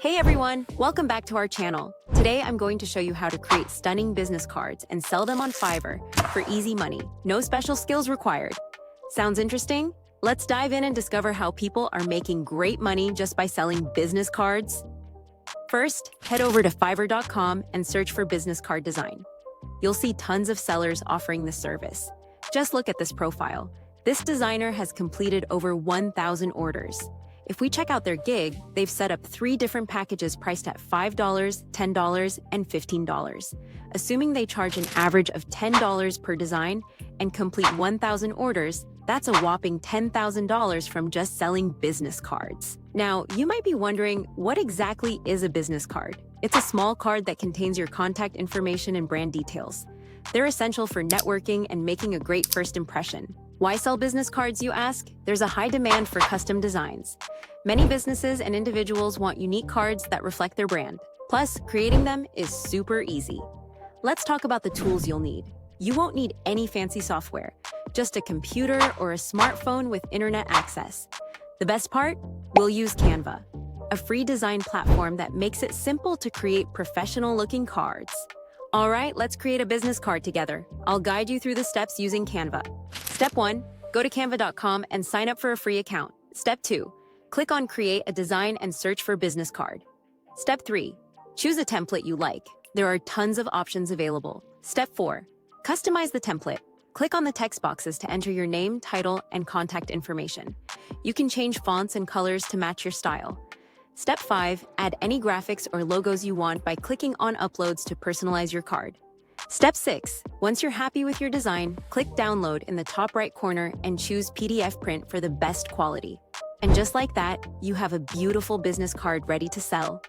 Hey everyone, welcome back to our channel. Today I'm going to show you how to create stunning business cards and sell them on Fiverr for easy money. No special skills required. Sounds interesting? Let's dive in and discover how people are making great money just by selling business cards. First, head over to fiverr.com and search for business card design. You'll see tons of sellers offering this service. Just look at this profile. This designer has completed over 1,000 orders. If we check out their gig, they've set up 3 different packages priced at $5, $10, and $15. Assuming they charge an average of $10 per design and complete 1,000 orders, that's a whopping $10,000 from just selling business cards. Now, you might be wondering, what exactly is a business card? It's a small card that contains your contact information and brand details. They're essential for networking and making a great first impression. Why sell business cards, you ask? There's a high demand for custom designs. Many businesses and individuals want unique cards that reflect their brand. Plus, creating them is super easy. Let's talk about the tools you'll need. You won't need any fancy software, just a computer or a smartphone with internet access. The best part? We'll use Canva, a free design platform that makes it simple to create professional-looking cards. All right, let's create a business card together. I'll guide you through the steps using Canva. Step 1, go to canva.com and sign up for a free account. Step 2, click on Create a Design and search for Business Card. Step 3, choose a template you like. There are tons of options available. Step 4, customize the template. Click on the text boxes to enter your name, title, and contact information. You can change fonts and colors to match your style. Step 5, add any graphics or logos you want by clicking on Uploads to personalize your card. Step 6, once you're happy with your design, click Download in the top right corner and choose PDF print for the best quality. And just like that, you have a beautiful business card ready to sell.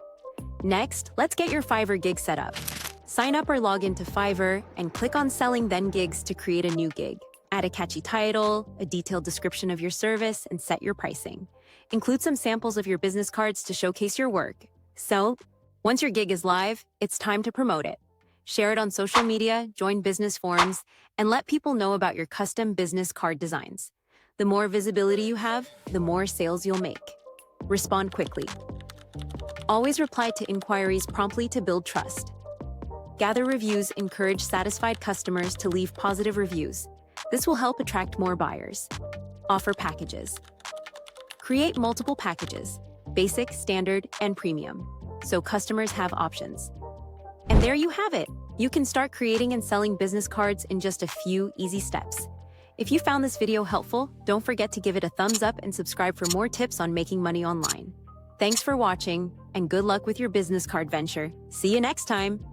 Next, let's get your Fiverr gig set up. Sign up or log into Fiverr and click on Selling Then Gigs to create a new gig. Add a catchy title, a detailed description of your service, and set your pricing. Include some samples of your business cards to showcase your work. So, once your gig is live, it's time to promote it. Share it on social media, join business forums, and let people know about your custom business card designs. The more visibility you have, the more sales you'll make. Respond quickly. Always reply to inquiries promptly to build trust. Gather reviews, encourage satisfied customers to leave positive reviews. This will help attract more buyers. Offer packages. Create multiple packages, basic, standard, and premium, so customers have options. And there you have it. You can start creating and selling business cards in just a few easy steps. If you found this video helpful, don't forget to give it a thumbs up and subscribe for more tips on making money online. Thanks for watching, and good luck with your business card venture. See you next time.